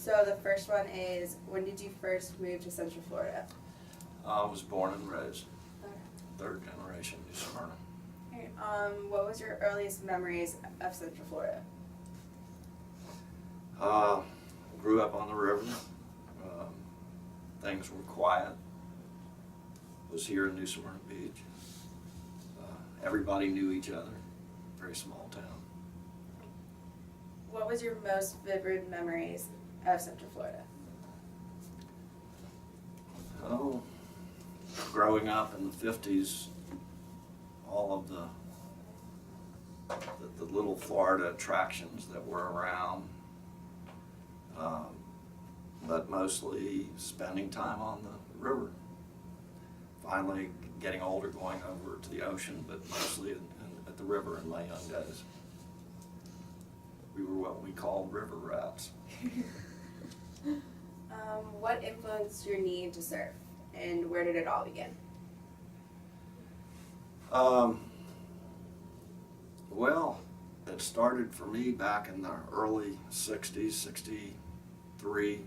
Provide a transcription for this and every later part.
So the first one is, when did you first move to Central Florida? I was born and raised, Okay. third generation New Smyrna. Okay. What was your earliest memories of Central Florida? Grew up on the river. Things were quiet. Was here in New Smyrna Beach. Everybody knew each other. Very small town. What was your most vivid memories of Central Florida? Oh, growing up in the 50s, all of the little Florida attractions that were around, but mostly spending time on the river. Finally getting older, going over to the ocean, but mostly at the river in my young days. We were what we called river rats. What influenced your need to surf, and where did it all begin? Well, it started for me back in the early 60s, 63.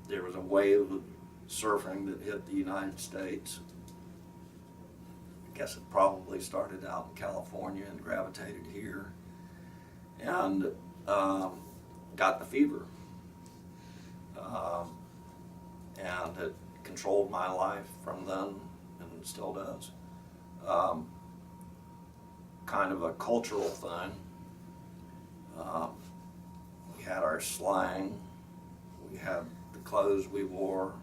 There was a wave of surfing that hit the United States. I guess it probably started out in California and gravitated here, and got the fever. And it controlled my life from then, and still does. Kind of a cultural thing. We had our slang, we had the clothes we wore,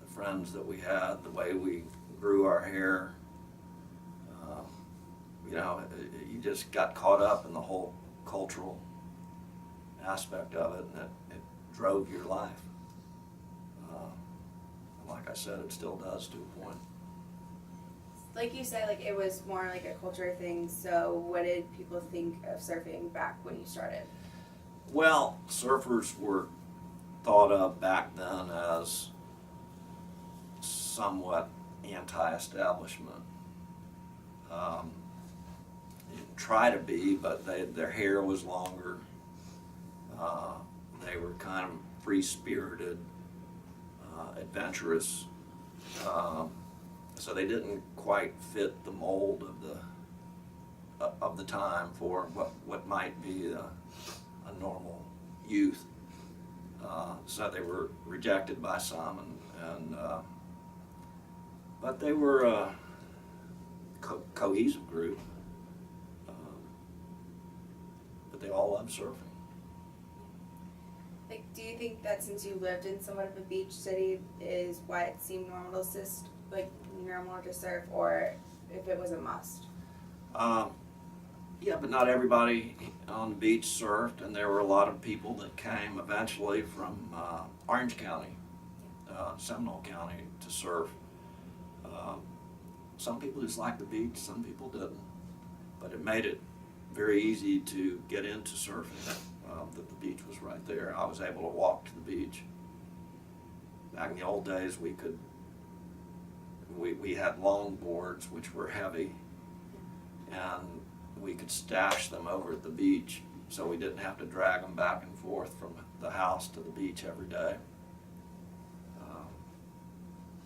the friends that we had, the way we grew our hair. You just got caught up in the whole cultural aspect of it, and it drove your life. Like I said, it still does to a point. Like you said, like it was more like a culture thing, so what did people think of surfing back when you started? Well, surfers were thought of back then as somewhat anti-establishment. They didn't try to be, but their hair was longer. They were kind of free-spirited, adventurous. So they didn't quite fit the mold of the time for what might be a normal youth. So they were rejected by some, but they were a cohesive group. But they all loved surfing. Like, do you think that since you lived in somewhat of a beach city is why it seemed normal to surf, or if it was a must? Yeah, but not everybody on the beach surfed, and there were a lot of people that came eventually from Orange County, Seminole County, to surf. Some people just liked the beach, some people didn't, but it made it very easy to get into surfing. That the beach was right there. I was able to walk to the beach. Back in the old days, we had long boards which were heavy, and we could stash them over at the beach, so we didn't have to drag them back and forth from the house to the beach every day.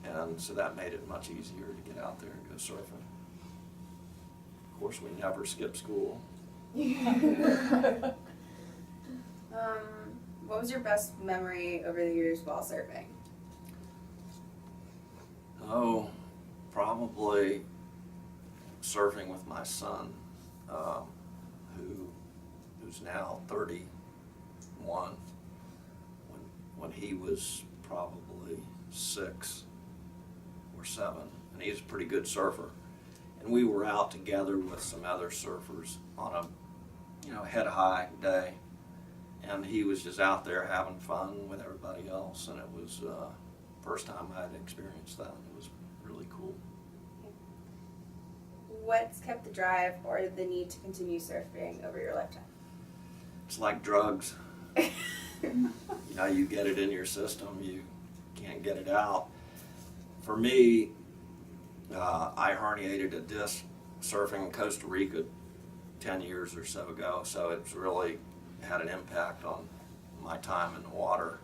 And so that made it much easier to get out there and go surfing. Of course, we never skipped school. What was your best memory over the years while surfing? Oh, probably surfing with my son, who's now 31. When he was probably 6 or 7, and he's a pretty good surfer. And we were out together with some other surfers on a head-high day, and he was just out there having fun with everybody else, and it was first time I had experienced that. It was really cool. What's kept the drive or the need to continue surfing over your lifetime? It's like drugs. You get it in your system, you can't get it out. For me, I herniated a disc surfing in Costa Rica 10 years or so ago, so it's really had an impact on my time in the water.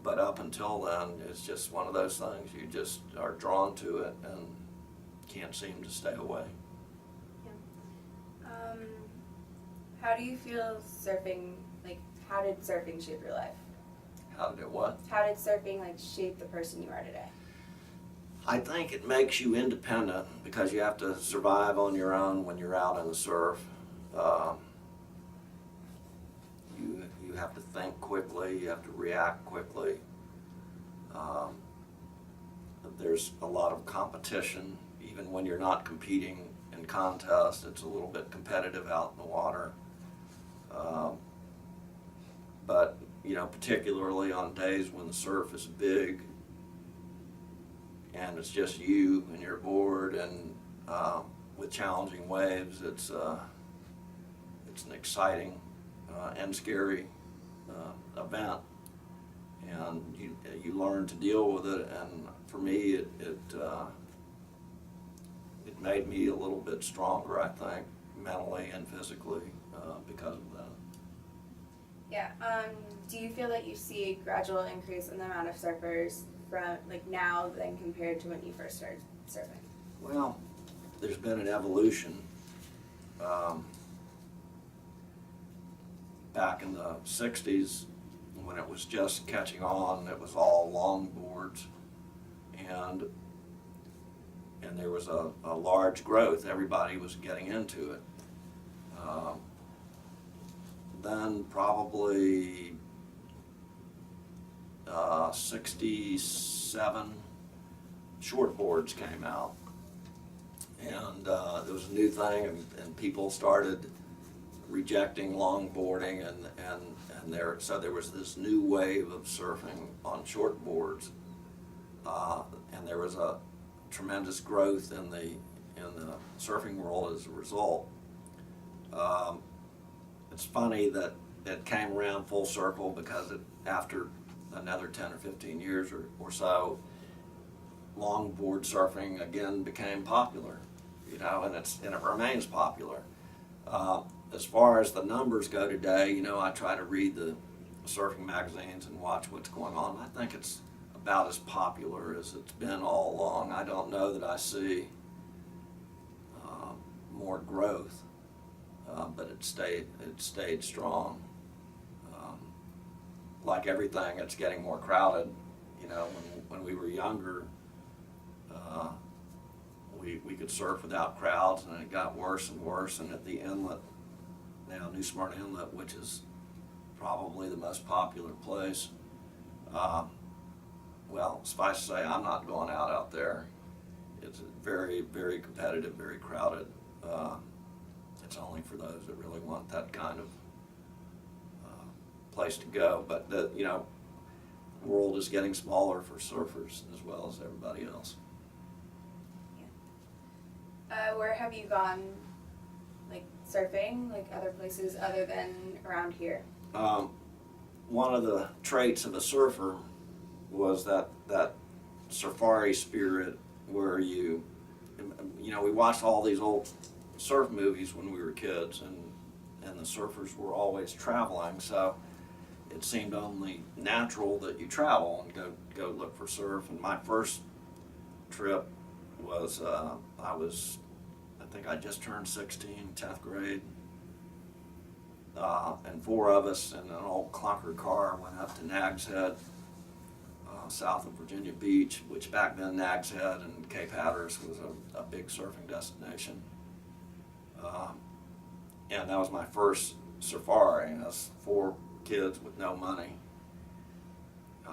But up until then, it's just one of those things, you just are drawn to it and can't seem to stay away. How do you feel surfing, like, how did surfing shape your life? How did it what? How did surfing, like, shape the person you are today? I think it makes you independent because you have to survive on your own when you're out in the surf. You have to think quickly, you have to react quickly. There's a lot of competition, even when you're not competing in contests, it's a little bit competitive out in the water. But, you know, particularly on days when the surf is big and it's just you and your board and with challenging waves, it's an exciting and scary event, and you learn to deal with it. And for me, it made me a little bit stronger, I think, mentally and physically because of that. Yeah. Do you feel that you see a gradual increase in the amount of surfers from, like, now than compared to when you first started surfing? Well, there's been an evolution. Back in the 60s, when it was just catching on, it was all longboards, and there was a large growth. Everybody was getting into it. Then probably 67, shortboards came out, and it was a new thing, and people started rejecting longboarding, and so there was this new wave of surfing on shortboards, and there was a tremendous growth in the surfing world as a result. It's funny that it came around full circle because after another 10 or 15 years or so, longboard surfing again became popular, you know, and it remains popular. As far as the numbers go today, you know, I try to read the surfing magazines and watch what's going on. I think it's about as popular as it's been all along. I don't know that I see more growth, but it stayed strong. Like everything, it's getting more crowded. You know, when we were younger, we could surf without crowds, and it got worse and worse. And at the inlet, now New Smyrna Inlet, which is probably the most popular place, well, suffice to say, I'm not going out there. It's very, very competitive, very crowded. It's only for those that really want that kind of place to go. But the world is getting smaller for surfers as well as everybody else. Yeah. Where have you gone, like, surfing, like other places other than around here? One of the traits of a surfer was that safari spirit where we watched all these old surf movies when we were kids, and the surfers were always traveling, so it seemed only natural that you travel and go look for surf. And my first trip was I think I just turned 16, 10th grade, and 4 of us in an old clunker car went up to Nag's Head, south of Virginia Beach, which back then Nag's Head and Cape Hatteras was a big surfing destination. And that was my first safari. And us 4 kids with no money.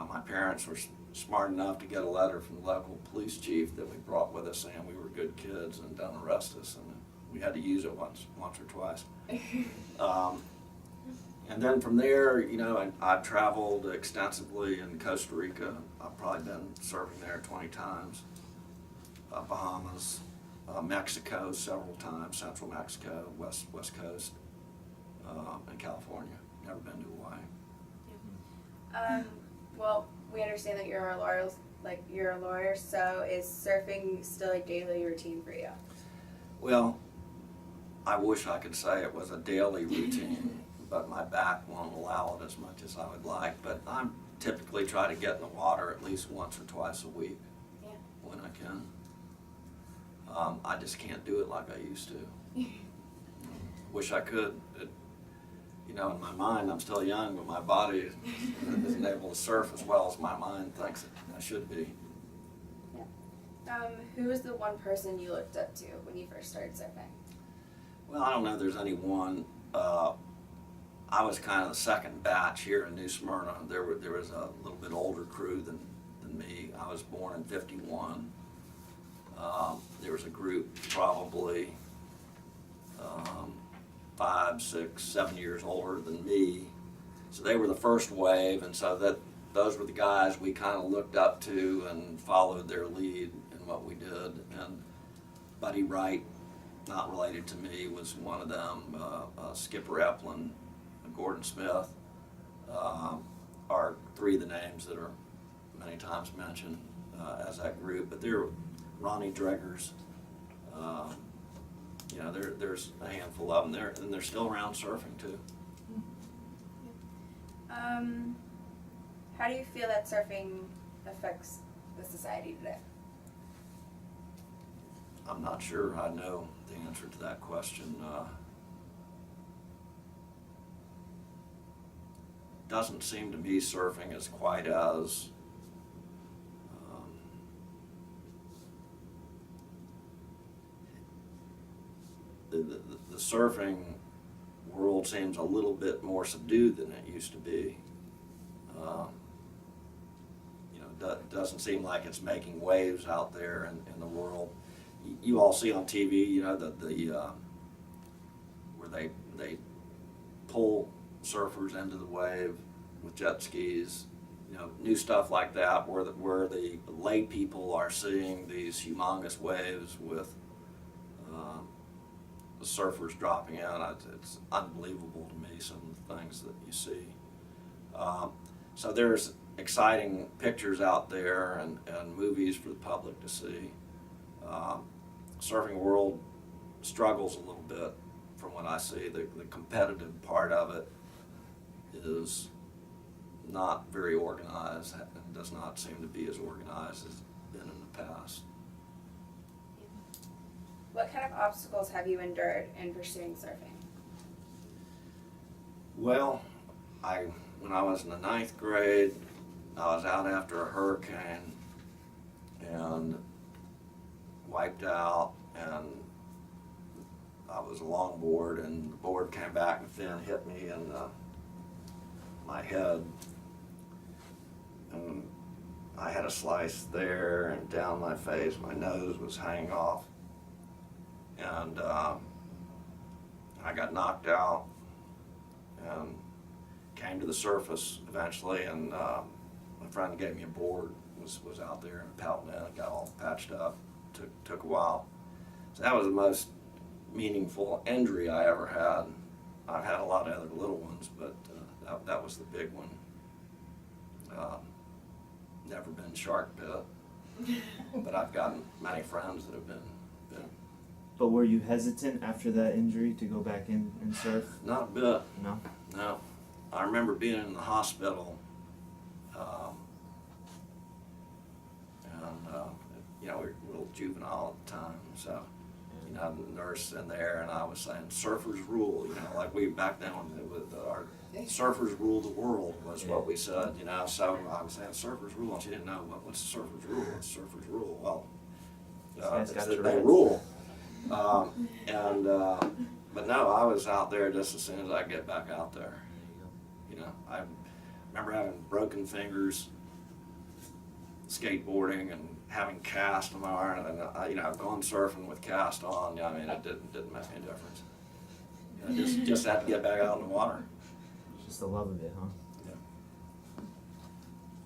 My parents were smart enough to get a letter from the local police chief that we brought with us saying we were good kids and don't arrest us, and we had to use it once or twice. And then from there, I've traveled extensively in Costa Rica. I've probably been surfing there 20 times. Bahamas, Mexico several times, Central Mexico, West Coast, and California. Never been to Hawaii. Well, we understand that you're a lawyer, so is surfing still a daily routine for you? Well, I wish I could say it was a daily routine, but my back won't allow it as much as I would like. But I'm typically try to get in the water at least once or twice a week. Yeah. When I can. I just can't do it like I used to. Wish I could. You know, in my mind, I'm still young, but my body isn't able to surf as well as my mind thinks I should be. Who was the one person you looked up to when you first started surfing? Well, I don't know if there's any one. I was kind of the second batch here in New Smyrna. There was a little bit older crew than me. I was born in '51. There was a group probably 5, 6, 7 years older than me. So they were the first wave, and so those were the guys we kind of looked up to and followed their lead in what we did. And Buddy Wright, not related to me, was one of them. Skipper Eplin, Gordon Smith are three of the names that are many times mentioned as that group. But they're Ronnie Dreggers. You know, there's a handful of them there, and they're still around surfing too. How do you feel that surfing affects the society today? I'm not sure I know the answer to that question. Doesn't seem to me surfing is quite as the surfing world seems a little bit more subdued than it used to be. You know, doesn't seem like it's making waves out there in the world. You all see on TV, you know, where they pull surfers into the wave with jet skis. You know, new stuff like that, where the lay people are seeing these humongous waves with the surfers dropping in. It's unbelievable to me, some of the things that you see. So there's exciting pictures out there and movies for the public to see. Surfing world struggles a little bit from what I see. The competitive part of it is not very organized and does not seem to be as organized as it's been in the past. What kind of obstacles have you endured in pursuing surfing? Well, when I was in the 9th grade, I was out after a hurricane and wiped out, and I was a longboard, and the board came back and fin hit me in my head, and I had a slice there and down my face. My nose was hanging off, and I got knocked out and came to the surface eventually, and my friend gave me a board, was out there in a pouting in, and got all patched up. Took a while. So that was the most meaningful injury I ever had. I've had a lot of other little ones, but that was the big one. Never been shark bit, but I've gotten many friends that have been. But were you hesitant after that injury to go back in and surf? Not a bit. No? No. I remember being in the hospital, you know, we were a little juvenile at the time, so, you know, the nurse in there, and I was saying, surfers rule, you know, like we back then, with our surfers rule the world was what we said, you know, so I was saying, surfers rule, and she didn't know, what's surfers rule, what's surfers rule? Well, they rule. But no, I was out there just as soon as I get back out there. You know, I remember having broken fingers, skateboarding, and having cast on my arm, and you know, going surfing with cast on. I mean, it didn't make any difference. You know, just had to get back out in the water. Just the love of it, huh?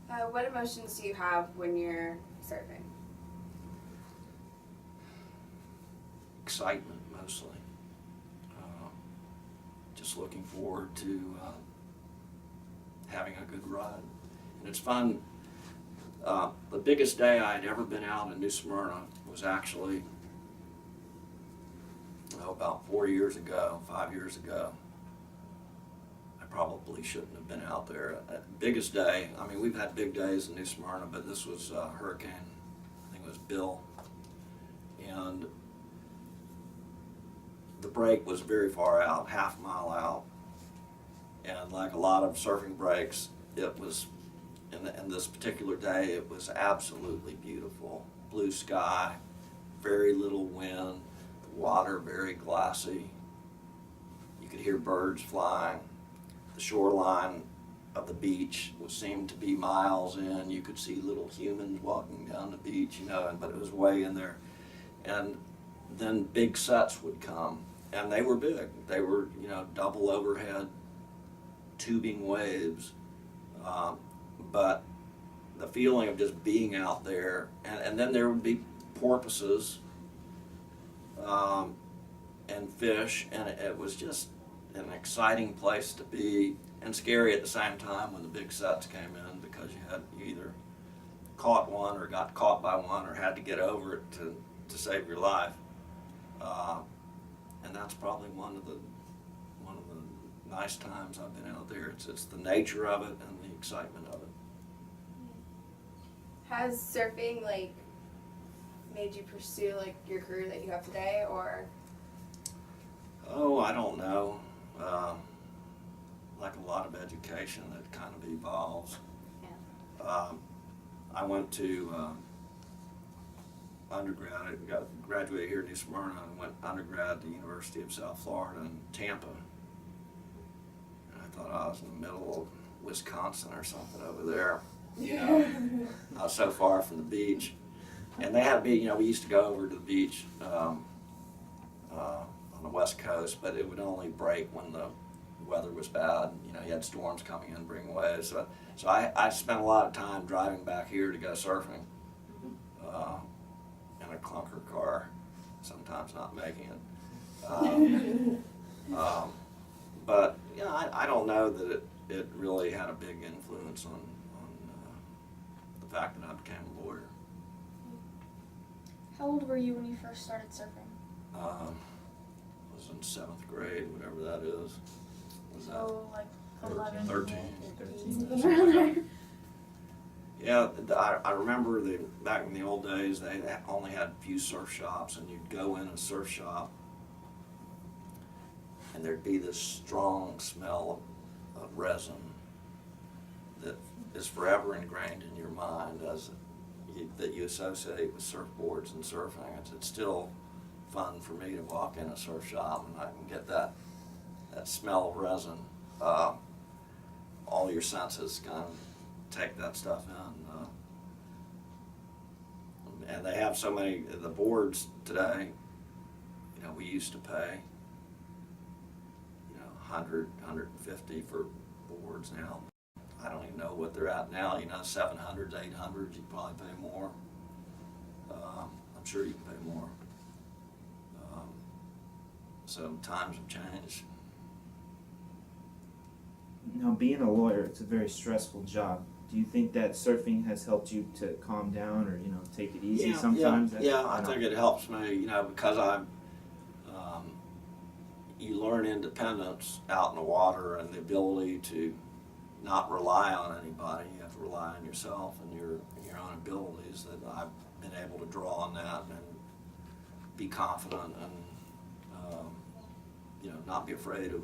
Yeah. What emotions do you have when you're surfing? Excitement, mostly. Just looking forward to having a good ride. And it's fun. The biggest day I'd ever been out in New Smyrna was actually about 5 years ago. probably shouldn't have been out there. Biggest day, I mean, we've had big days in New Smyrna, but this was hurricane, I think it was Bill. And the break was very far out, half a mile out. And like a lot of surfing breaks, it was, in this particular day, it was absolutely beautiful. Blue sky, very little wind, the water very glassy. You could hear birds flying. The shoreline of the beach seemed to be miles in. You could see little humans walking down the beach, but it was way in there. And then big sets would come, and they were big. They were, double overhead tubing waves. But the feeling of just being out there, and then there would be porpoises and fish, and it was just an exciting place to be, and scary at the same time when the big sets came in, because you either caught one or got caught by one or had to get over it to save your life. And that's probably one of the nice times I've been out there. It's the nature of it and the excitement of it. Has surfing made you pursue your career that you have today, or? Oh, I don't know. Like a lot of education, that kind of evolves. Yeah. I went to undergrad. I graduated here in New Smyrna and went undergrad at the University of South Florida in Tampa. And I thought I was in the middle of Wisconsin or something over there. I was so far from the beach. And they had me, we used to go over to the beach on the West Coast, but it would only break when the weather was bad. You had storms coming in, bringing waves. So I spent a lot of time driving back here to go surfing in a clunker car, sometimes not making it. But I don't know that it really had a big influence on the fact that I became a lawyer. How old were you when you first started surfing? I was in 7th grade, whatever that is. Was that So 11. 13. Yeah, I remember back in the old days, they only had a few surf shops, and you'd go in a surf shop, and there'd be this strong smell of resin that is forever ingrained in your mind that you associate with surfboards and surfing. It's still fun for me to walk in a surf shop and I can get that smell of resin. All your senses kind of take that stuff in. And they have so many, the boards today, we used to pay, 100, 150 for boards now. I don't even know what they're at now, 700s, 800s, you probably pay more. I'm sure you can pay more. So times have changed. Now, being a lawyer, it's a very stressful job. Do you think that surfing has helped you to calm down or, take it easy sometimes? Yeah, I think it helps me, because you learn independence out in the water and the ability to not rely on anybody. You have to rely on yourself and your own abilities. That I've been able to draw on that and be confident and not be afraid of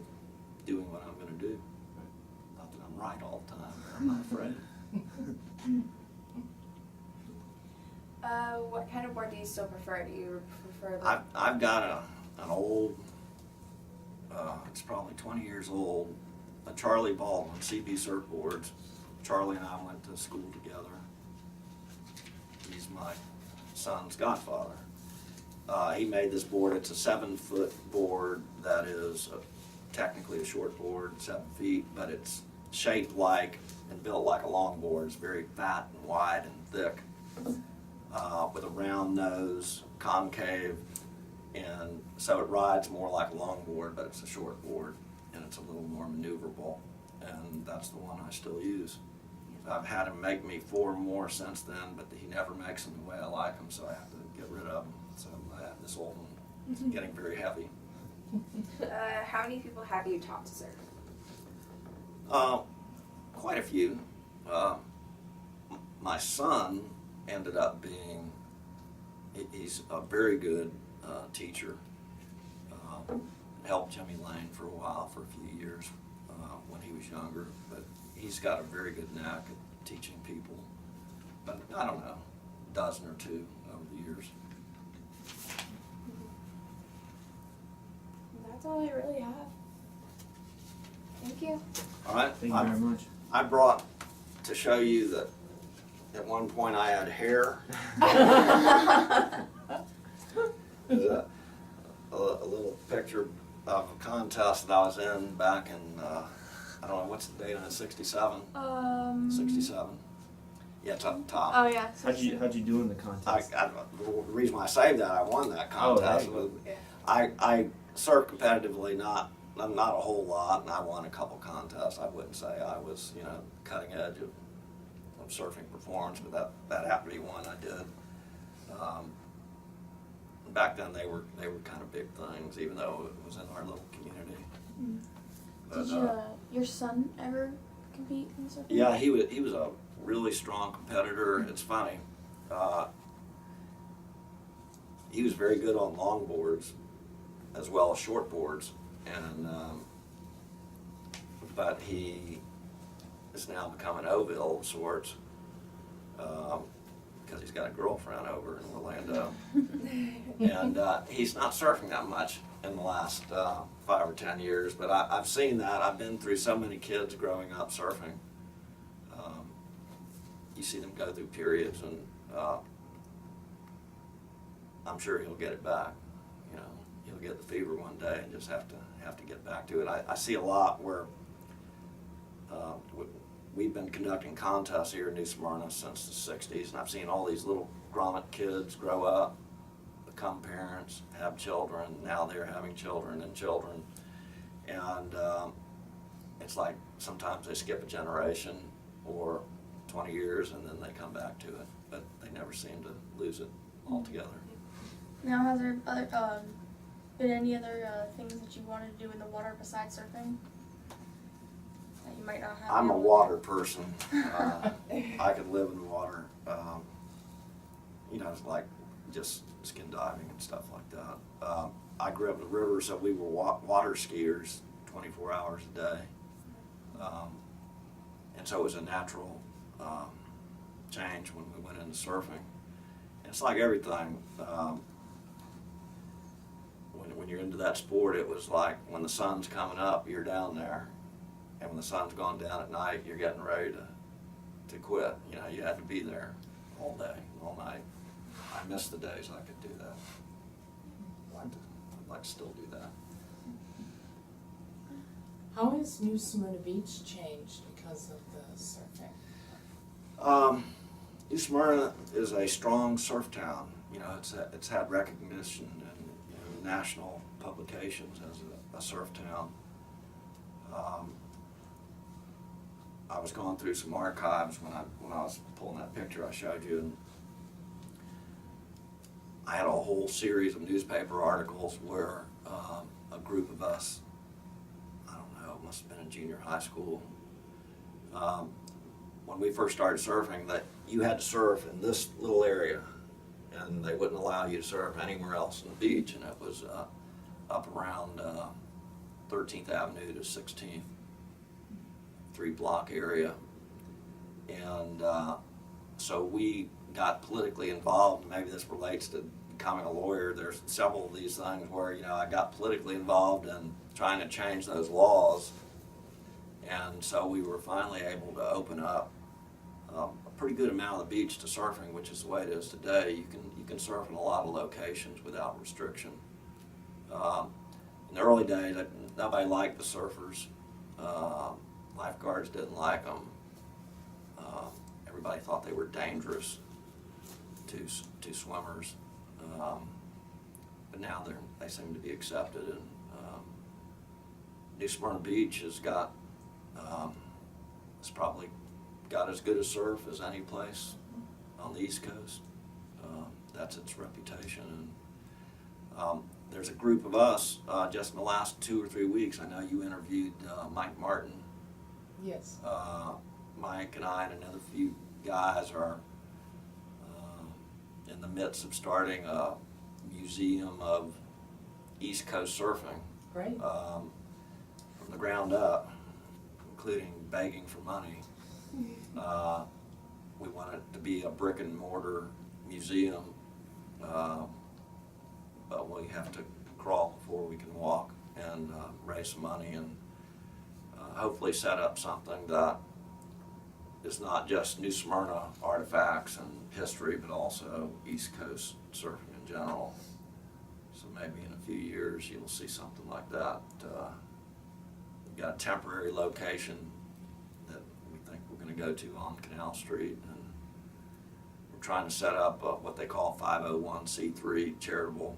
doing what I'm going to do. Not that I'm right all the time, but I'm not afraid. What kind of board do you still prefer? Do you prefer I've got an old, it's probably 20 years old, a Charlie Baldwin CB Surfboards. Charlie and I went to school together. He's my son's godfather. He made this board. It's a 7-foot board that is technically a short board, 7 feet, but it's shaped like and built like a longboard. It's very fat and wide and thick, with a round nose, concave, and so it rides more like a longboard, but it's a short board and it's a little more maneuverable, and that's the one I still use. I've had him make me 4 more since then, but he never makes them the way I like them, so I have to get rid of them. So I have this old one. It's getting very heavy. how many people have you taught to surf? Quite a few. My son ended up being, he's a very good teacher. Helped Jimmy Lane for a while, for a few years when he was younger, but he's got a very good knack at teaching people. But I don't know, a dozen or two over the years. That's all I really have. Thank you. All right. Thank you very much. I brought to show you that at one point I had hair. There's a little picture of a contest that I was in back in, I don't know, what's the date on it, 67? 67? Yeah, it's up top. Oh yeah. How'd you do in the contest? The reason why I saved that, I won that contest. Oh, I surfed competitively, not a whole lot, and I won a couple contests. I wouldn't say I was, cutting edge of surfing performance, but that happened to be one I did. Back then they were kind of big things, even though it was in our little community. Mm. But, Did your son ever compete in surfing? yeah, he was a really strong competitor. It's funny. He was very good on longboards as well as shortboards, and but he is now becoming Oville of sorts because he's got a girlfriend over in Orlando, and he's not surfing that much in the last 5 or 10 years. But I've seen that. I've been through so many kids growing up surfing. You see them go through periods, and I'm sure he'll get it back. He'll get the fever one day and just have to get back to it. I see a lot where we've been conducting contests here in New Smyrna since the 60s, and I've seen all these little grommet kids grow up, become parents, have children. Now they're having children and children, and it's like sometimes they skip a generation or 20 years and then they come back to it, but they never seem to lose it altogether. Now, has there been any other things that you wanted to do in the water besides surfing? That you might not have. I'm a water person. I could live in water. It's like just skin diving and stuff like that. I grew up in the river, so we were water skiers 24 hours a day. And so it was a natural change when we went into surfing. And it's like everything. When you're into that sport, it was like when the sun's coming up, you're down there. And when the sun's gone down at night, you're getting ready to quit. You had to be there all day, all night. I miss the days I could do that. I'd like to still do that. How has New Smyrna Beach changed because of the surfing? New Smyrna is a strong surf town. It's had recognition in national publications as a surf town. I was going through some archives when I was pulling that picture I showed you, and I had a whole series of newspaper articles where a group of us, I don't know, it must have been in junior high school, when we first started surfing, that you had to surf in this little area, and they wouldn't allow you to surf anywhere else on the beach, and it was up around 13th Avenue to 16th, 3-block area. And so we got politically involved. Maybe this relates to becoming a lawyer. There's several of these things where I got politically involved in trying to change those laws, and so we were finally able to open up a pretty good amount of the beach to surfing, which is the way it is today. You can surf in a lot of locations without restriction. In the early days, nobody liked the surfers. Lifeguards didn't like them. Everybody thought they were dangerous to swimmers. But now they seem to be accepted. And New Smyrna Beach has got, it's probably got as good a surf as any place on the East Coast. That's its reputation. And there's a group of us just in the last 2 or 3 weeks. I know you interviewed Mike Martin Yes. Mike and I and another few guys are in the midst of starting a museum of East Coast surfing Great. from the ground up, including begging for money. We want it to be a brick and mortar museum, but we have to crawl before we can walk, and raise some money and hopefully set up something that is not just New Smyrna artifacts and history, but also East Coast surfing in general. So maybe in a few years you'll see something like that. We've got a temporary location that we think we're going to go to on Canal Street, and we're trying to set up what they call 501c3 charitable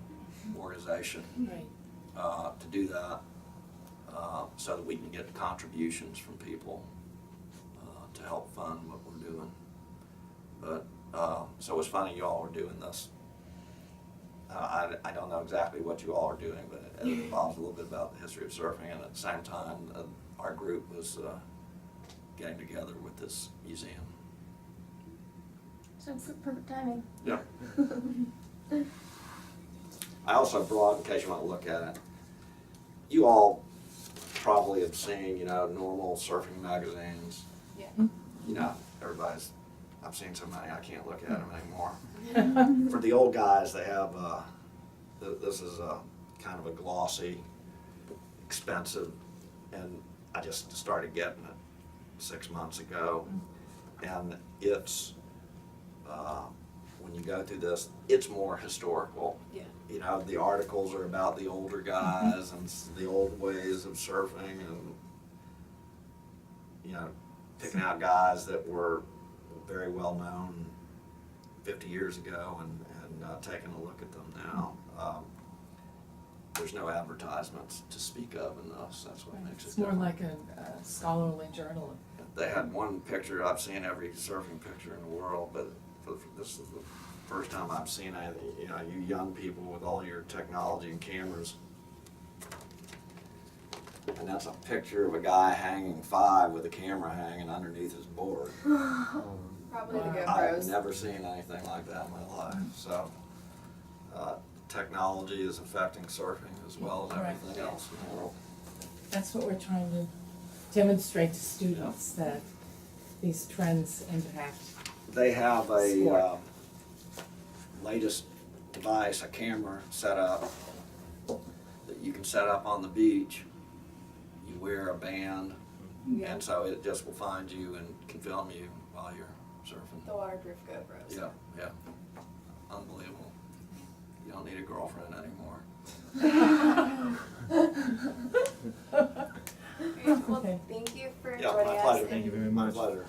organization Right. to do that, so that we can get contributions from people to help fund what we're doing. But so it's funny you all are doing this. I don't know exactly what you all are doing, but it involves a little bit about the history of surfing, and at the same time our group was getting together with this museum. So perfect timing. Yeah. I also brought, in case you want to look at it, you all probably have seen, normal surfing magazines. Yeah. Everybody's, I've seen so many, I can't look at them anymore. For the old guys, they have, this is a kind of a glossy, expensive, and I just started getting it 6 months ago. And it's, when you go through this, it's more historical. Yeah. The articles are about the older guys and the old ways of surfing, and, picking out guys that were very well known 50 years ago and taking a look at them now. There's no advertisements to speak of in this. That's what makes it It's more different. like a scholarly journal. They had one picture, I've seen every surfing picture in the world, but this is the first time I've seen you young people with all your technology and cameras. And that's a picture of a guy hanging 5 with a camera hanging underneath his board. Probably the Wow. I've GoPros. never seen anything like that in my life. So, technology is affecting surfing as well as Right. everything else in the world. That's what we're trying to demonstrate to students, that these trends impact. They have a Sport. latest device, a camera set up that you can set up on the beach. You wear a band, Yeah. and so it just will find you and can film you while you're surfing. The waterproof GoPros. Yeah, yeah. Unbelievable. You don't need a girlfriend anymore. Well, Okay. thank you for Yeah, joining my us. pleasure. and Thank you very much. Pleasure.